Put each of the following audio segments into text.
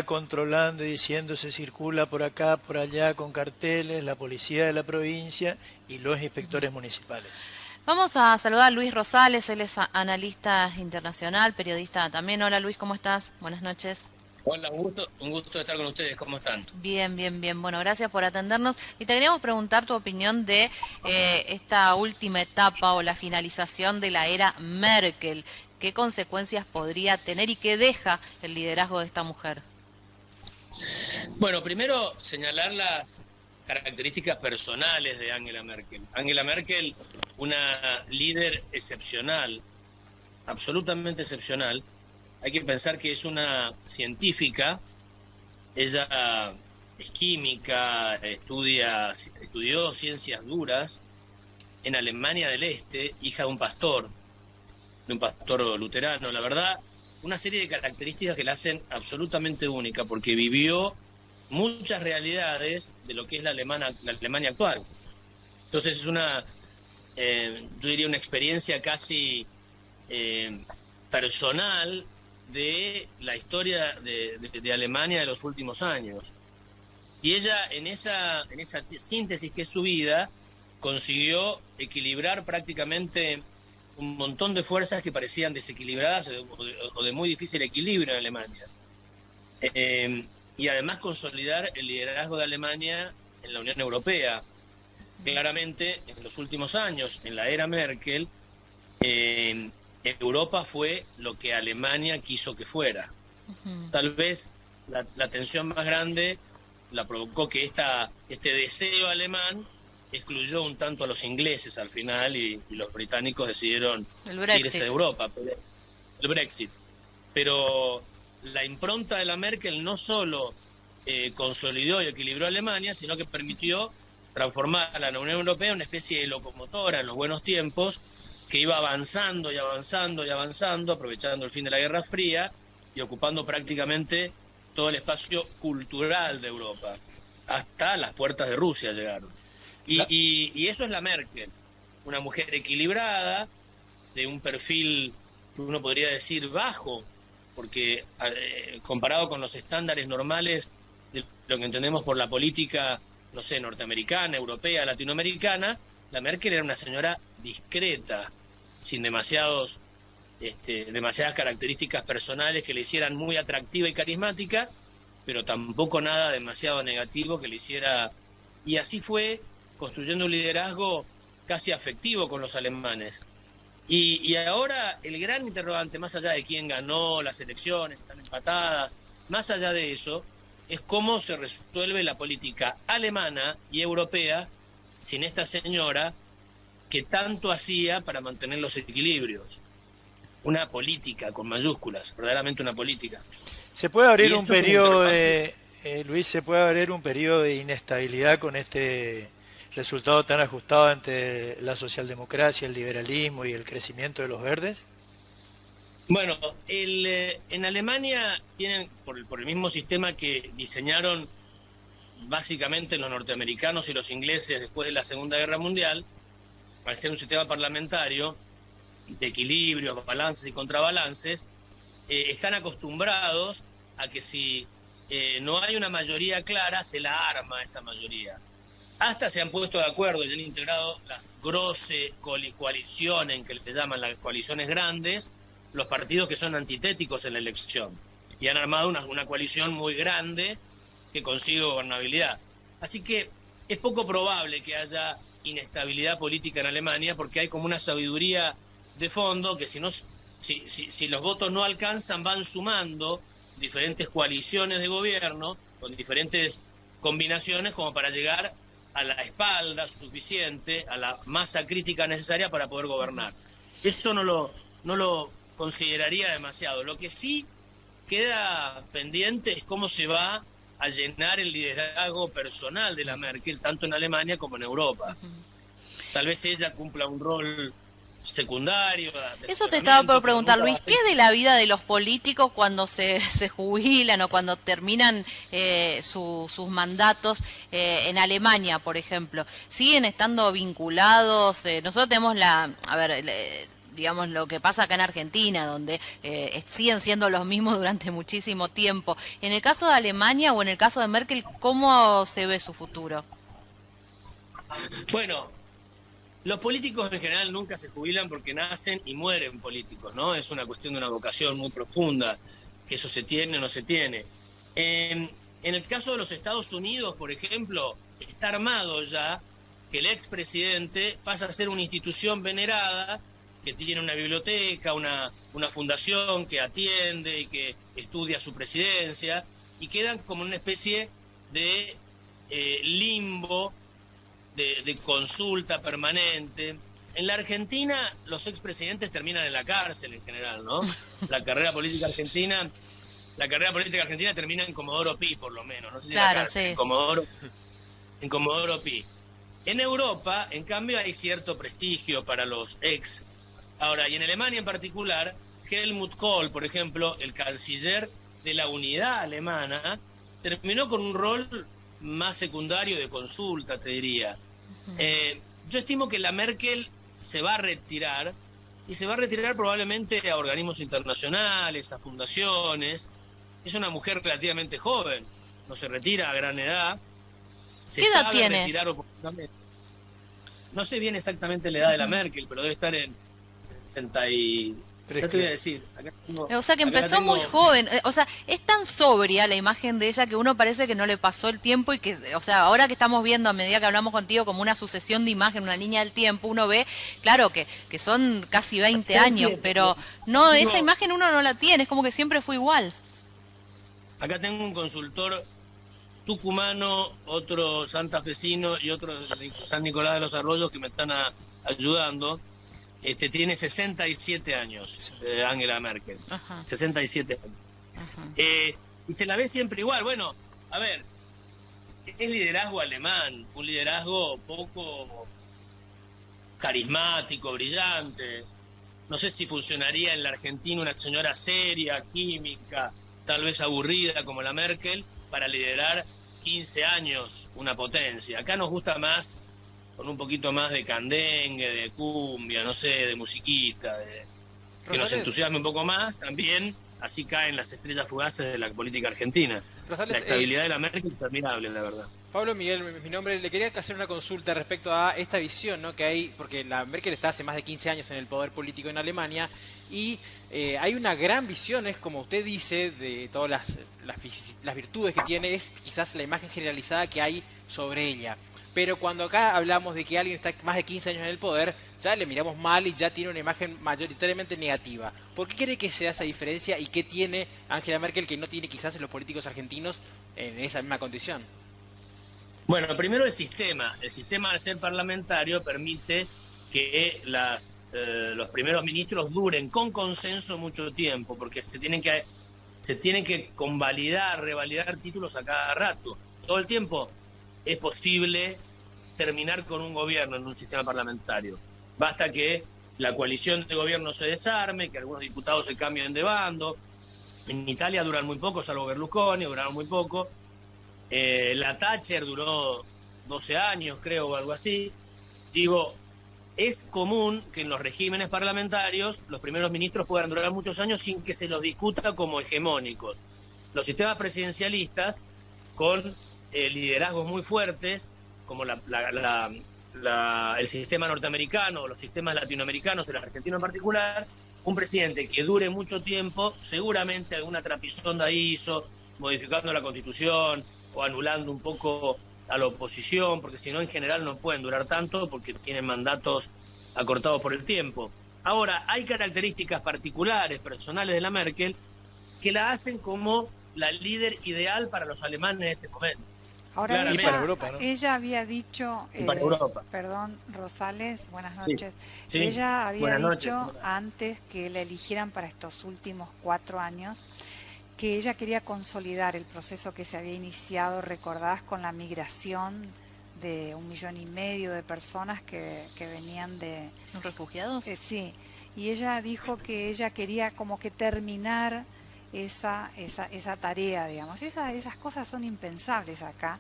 controlando y diciendo se circula por acá, por allá con carteles, la policía de la provincia y los inspectores municipales. Vamos a saludar a Luis Rosales, él es analista internacional, periodista también. Hola Luis, ¿cómo estás? Buenas noches. Hola, un gusto estar con ustedes. ¿Cómo están? Bien, bien, bien. Bueno, gracias por atendernos. Y te queríamos preguntar tu opinión de esta última etapa o la finalización de la era Merkel. ¿Qué consecuencias podría tener y qué deja el liderazgo de esta mujer? Bueno, primero señalar las características personales de Angela Merkel. Angela Merkel, una líder excepcional, absolutamente excepcional. Hay que pensar que es una científica. Ella es química, estudió ciencias duras en Alemania del Este, hija de un pastor luterano. La verdad, una serie de características que la hacen absolutamente única, porque vivió muchas realidades de lo que es la Alemania actual. Entonces es yo diría una experiencia casi personal de la historia de Alemania de los últimos años. Y ella en esa síntesis que es su vida, consiguió equilibrar prácticamente un montón de fuerzas que parecían desequilibradas o de muy difícil equilibrio en Alemania. Y además consolidar el liderazgo de Alemania en la Unión Europea. Claramente, en los últimos años, en la era Merkel, Europa fue lo que Alemania quiso que fuera. Tal vez la tensión más grande la provocó que este deseo alemán excluyó un tanto a los ingleses al final y los británicos decidieron irse de Europa, el Brexit. Pero la impronta de la Merkel no solo consolidó y equilibró a Alemania, sino que permitió transformar a la Unión Europea en una especie de locomotora en los buenos tiempos que iba avanzando y avanzando y avanzando, aprovechando el fin de la Guerra Fría y ocupando prácticamente todo el espacio cultural de Europa. Hasta las puertas de Rusia llegaron. Y eso es la Merkel, una mujer equilibrada, de un perfil que uno podría decir bajo, porque comparado con los estándares normales de lo que entendemos por la política, no sé, norteamericana, europea, latinoamericana, la Merkel era una señora discreta, sin demasiadas características personales que le hicieran muy atractiva y carismática, pero tampoco nada demasiado negativo que le hiciera. Y así fue construyendo un liderazgo casi afectivo con los alemanes. Y ahora el gran interrogante, más allá de quién ganó las elecciones, están empatadas, más allá de eso, es cómo se resuelve la política alemana y europea sin esta señora que tanto hacía para mantener los equilibrios. Una política con mayúsculas, verdaderamente una política. ¿Se puede abrir Y un esto es un periodo interrogante. Luis, se puede abrir un periodo de inestabilidad con este resultado tan ajustado entre la socialdemocracia, el liberalismo y el crecimiento de los verdes? Bueno, en Alemania tienen, por el mismo sistema que diseñaron básicamente los norteamericanos y los ingleses después de la Segunda Guerra Mundial, al ser un sistema parlamentario de equilibrios, balances y contrabalances, están acostumbrados a que si no hay una mayoría clara, se la arma esa mayoría. Hasta se han puesto de acuerdo y han integrado las grosse coaliciones, que le llaman las coaliciones grandes, los partidos que son antitéticos en la elección. Y han armado una coalición muy grande que consigue gobernabilidad. Así que es poco probable que haya inestabilidad política en Alemania, porque hay como una sabiduría de fondo que si los votos no alcanzan, van sumando diferentes coaliciones de gobierno con diferentes combinaciones como para llegar a la espalda suficiente, a la masa crítica necesaria para poder gobernar. Eso no lo consideraría demasiado. Lo que sí queda pendiente es cómo se va a llenar el liderazgo personal de la Merkel, tanto en Alemania como en Europa. Tal vez ella cumpla un rol secundario, de Eso te estaba por asesoramiento, pero preguntar, nunca va Luis, a ¿qué ser. de la vida de los políticos cuando se jubilan o cuando terminan sus mandatos en Alemania, por ejemplo? ¿Siguen estando vinculados? Nosotros tenemos digamos, lo que pasa acá en Argentina, donde siguen siendo los mismos durante muchísimo tiempo. En el caso de Alemania o en el caso de Merkel, ¿cómo se ve su futuro? Bueno, los políticos en general nunca se jubilan porque nacen y mueren políticos, ¿no? Es una cuestión de una vocación muy profunda, que eso se tiene o no se tiene. En el caso de los Estados Unidos, por ejemplo, está armado ya que el expresidente pasa a ser una institución venerada, que tiene una biblioteca, una fundación que atiende y que estudia su presidencia, y quedan como una especie de limbo, de consulta permanente. En la Argentina los expresidentes terminan en la cárcel en general, ¿no? La carrera política argentina termina en Comodoro Pi, por lo menos, no sé si Claro, en la cárcel, sí. en Comodoro Pi. En Europa, en cambio, hay cierto prestigio para los ex. Ahora, y en Alemania en particular, Helmut Kohl, por ejemplo, el canciller de la unidad alemana, terminó con un rol más secundario de consulta, te diría. Yo estimo que la Merkel se va a retirar, y se va a retirar probablemente a organismos internacionales, a fundaciones. Es una mujer relativamente joven, no se retira a gran edad. Se ¿Qué edad sabe tiene? retirar oportunamente. No sé bien exactamente la edad de la Merkel, pero debe estar en 60 y... Ya te voy a decir. Acá tengo, O sea que acá la empezó tengo. muy joven, o sea, es tan sobria la imagen de ella que uno parece que no le pasó el tiempo y que, o sea, ahora que estamos viendo a medida que hablamos contigo como una sucesión de imagen, una línea del tiempo, uno ve, claro, que son casi 20 años, pero no, esa imagen uno no la tiene, es como que siempre fue igual. Acá tengo un consultor tucumano, otro santafesino y otro de San Nicolás de los Arroyos que me están ayudando. Tiene 67 años, Angela Merkel. Ajá. 67 años. Ajá. Y se la ve siempre igual. Bueno, a ver, es liderazgo alemán, un liderazgo poco carismático, brillante. No sé si funcionaría en la Argentina una señora seria, química, tal vez aburrida como la Merkel, para liderar 15 años una potencia. Acá nos gusta más, con un poquito más de candengue, de cumbia, no sé, de musiquita, que nos entusiasme un poco más. También así caen las estrellas fugaces de la política argentina. Rosales, La estabilidad de la Merkel es admirable, la verdad. Pablo Miguel, mi nombre, le quería hacer una consulta respecto a esta visión, ¿no?, que hay, porque la Merkel está hace más de 15 años en el poder político en Alemania y hay una gran visión, es como usted dice, de todas las virtudes que tiene, es quizás la imagen generalizada que hay sobre ella. Pero cuando acá hablamos de que alguien está más de 15 años en el poder, ya le miramos mal y ya tiene una imagen mayoritariamente negativa. ¿Por qué cree que se da esa diferencia y qué tiene Angela Merkel que no tiene quizás los políticos argentinos en esa misma condición? Bueno, primero el sistema. El sistema al ser parlamentario permite que los primeros ministros duren con consenso mucho tiempo, porque se tienen que convalidar, revalidar títulos a cada rato. Todo el tiempo es posible terminar con un gobierno en un sistema parlamentario. Basta que la coalición de gobierno se desarme, que algunos diputados se cambien de bando. En Italia duran muy poco, salvo Berlusconi, duraron muy poco. La Thatcher duró 12 años, creo, o algo así. Digo, es común que en los regímenes parlamentarios los primeros ministros puedan durar muchos años sin que se los discuta como hegemónicos. Los sistemas presidencialistas, con liderazgos muy fuertes, como el sistema norteamericano o los sistemas latinoamericanos, el argentino en particular, un presidente que dure mucho tiempo, seguramente alguna trapisonda hizo, modificando la Constitución o anulando un poco a la oposición, porque si no, en general no pueden durar tanto porque tienen mandatos acortados por el tiempo. Ahora, hay características particulares, personales de la Merkel, que la hacen como la líder ideal para los alemanes en este momento. Ahora Claramente. ella, para Europa, ¿no? ella había dicho, Para Europa. perdón, Rosales, buenas Sí, noches. sí. Ella había Buenas dicho noches. antes que la eligieran para estos últimos 4 años que ella quería consolidar el proceso que se había iniciado, recordás, con la migración de 1,5 millones de personas que venían de... ¿Refugiados? Sí, y ella dijo que ella quería como que terminar esa tarea, digamos. Esas cosas son impensables acá,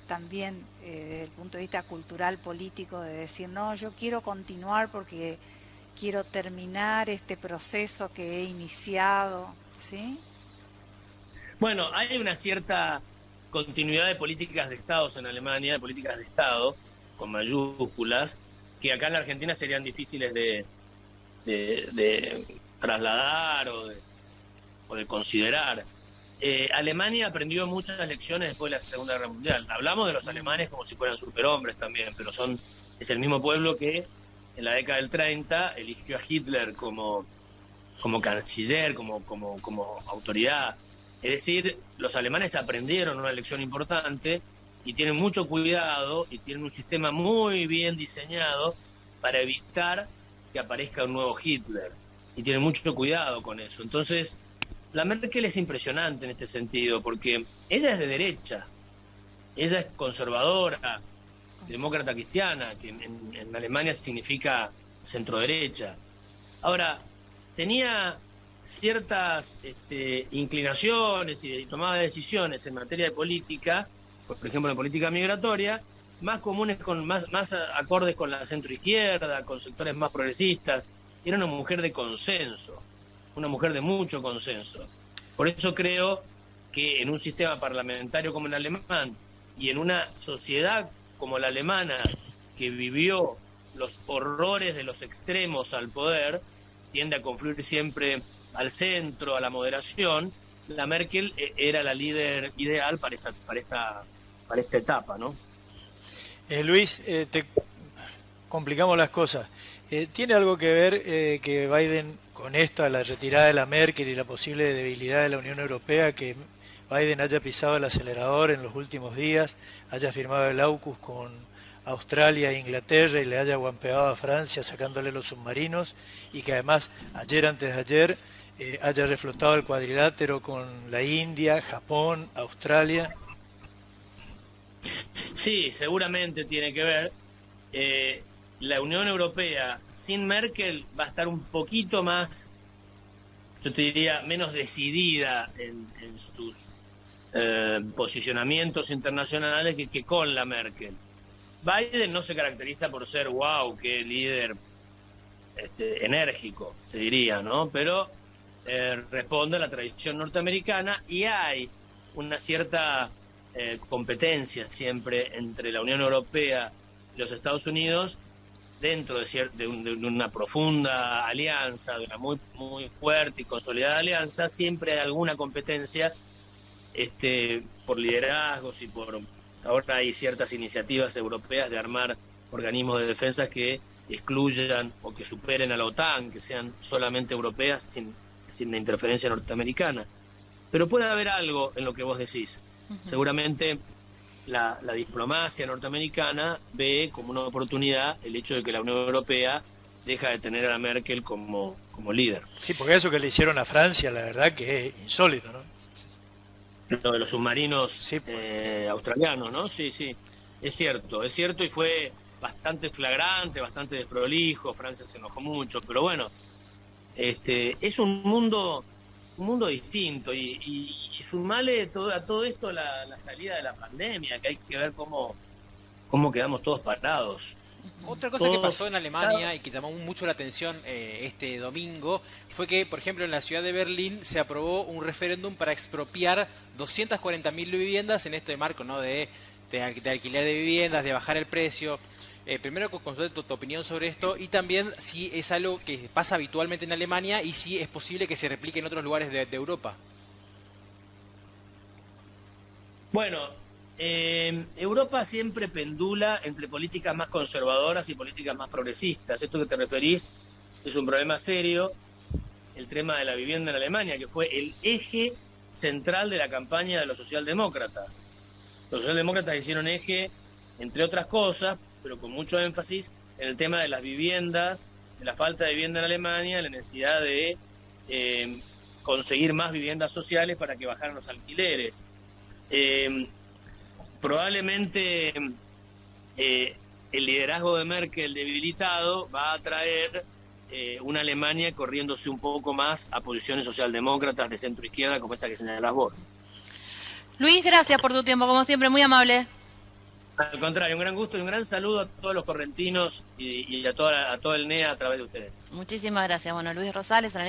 también desde el punto de vista cultural, político, de decir, no, yo quiero continuar porque quiero terminar este proceso que he iniciado, ¿sí? Bueno, hay una cierta continuidad de políticas de Estados en Alemania, de políticas de Estado, con mayúsculas, que acá en la Argentina serían difíciles de trasladar o de considerar. Alemania aprendió muchas lecciones después de la Segunda Guerra Mundial. Hablamos de los alemanes como si fueran superhombres también, pero es el mismo pueblo que en la década del 30 eligió a Hitler como canciller, como autoridad. Es decir, los alemanes aprendieron una lección importante y tienen mucho cuidado y tienen un sistema muy bien diseñado para evitar que aparezca un nuevo Hitler. Y tienen mucho cuidado con eso. Entonces, la Merkel es impresionante en este sentido, porque ella es de derecha, ella es conservadora, demócrata cristiana, que en Alemania significa centroderecha. Ahora, tenía ciertas inclinaciones y tomada de decisiones en materia de política, por ejemplo en política migratoria, más comunes, más acordes con la centroizquierda, con sectores más progresistas. Era una mujer de consenso, una mujer de mucho consenso. Por eso creo que en un sistema parlamentario como el alemán y en una sociedad como la alemana, que vivió los horrores de los extremos al poder, tiende a confluir siempre al centro, a la moderación. La Merkel era la líder ideal para esta etapa, ¿no? Luis, te complicamos las cosas. ¿Tiene algo que ver que Biden, con esto, la retirada de la Merkel y la posible debilidad de la Unión Europea, que Biden haya pisado el acelerador en los últimos días, haya firmado el AUKUS con Australia e Inglaterra y le haya guampeado a Francia sacándole los submarinos, y que además antes de ayer haya reflotado el cuadrilátero con la India, Japón, Australia? Sí, seguramente tiene que ver. La Unión Europea sin Merkel va a estar un poquito más, yo te diría, menos decidida en sus posicionamientos internacionales que con la Merkel. Biden no se caracteriza por ser, wow, qué líder enérgico, te diría, ¿no? Pero responde a la tradición norteamericana y hay una cierta competencia siempre entre la Unión Europea y los Estados Unidos dentro de una profunda alianza, de una muy, muy fuerte y consolidada alianza. Siempre hay alguna competencia por liderazgos y ahora hay ciertas iniciativas europeas de armar organismos de defensa que excluyan o que superen a la OTAN, que sean solamente europeas sin la interferencia norteamericana. Pero puede haber algo en lo que vos decís. Seguramente la diplomacia norteamericana ve como una oportunidad el hecho de que la Unión Europea deja de tener a la Merkel como líder. Sí, porque eso que le hicieron a Francia, la verdad que es insólito, ¿no? Lo de los submarinos sí, australianos, ¿no? Sí, es cierto, y fue bastante flagrante, bastante desprolijo. Francia se enojó mucho, pero bueno, es un mundo distinto y sumarle a todo esto la salida de la pandemia, que hay que ver cómo quedamos todos parados. Otra cosa que pasó en Alemania y que llamó mucho la atención este domingo fue que, por ejemplo, en la ciudad de Berlín se aprobó un referéndum para expropiar 240.000 viviendas en este marco, ¿no? de alquiler de viviendas, de bajar el precio. Primero, consultar tu opinión sobre esto y también si es algo que pasa habitualmente en Alemania y si es posible que se replique en otros lugares de Europa. Bueno, Europa siempre pendula entre políticas más conservadoras y políticas más progresistas. Esto que te referís es un problema serio, el tema de la vivienda en Alemania, que fue el eje central de la campaña de los socialdemócratas. Los socialdemócratas hicieron eje, entre otras cosas, pero con mucho énfasis, en el tema de las viviendas, de la falta de vivienda en Alemania, la necesidad de conseguir más viviendas sociales para que bajaran los alquileres. Probablemente el liderazgo de Merkel debilitado va a traer una Alemania corriéndose un poco más a posiciones socialdemócratas de centro-izquierda, como esta que señalás vos. Luis, gracias por tu tiempo, como siempre, muy amable. Al contrario, un gran gusto y un gran saludo a todos los correntinos y a todo el NEA a través de ustedes. Muchísimas gracias. Bueno, Luis Rosales, analista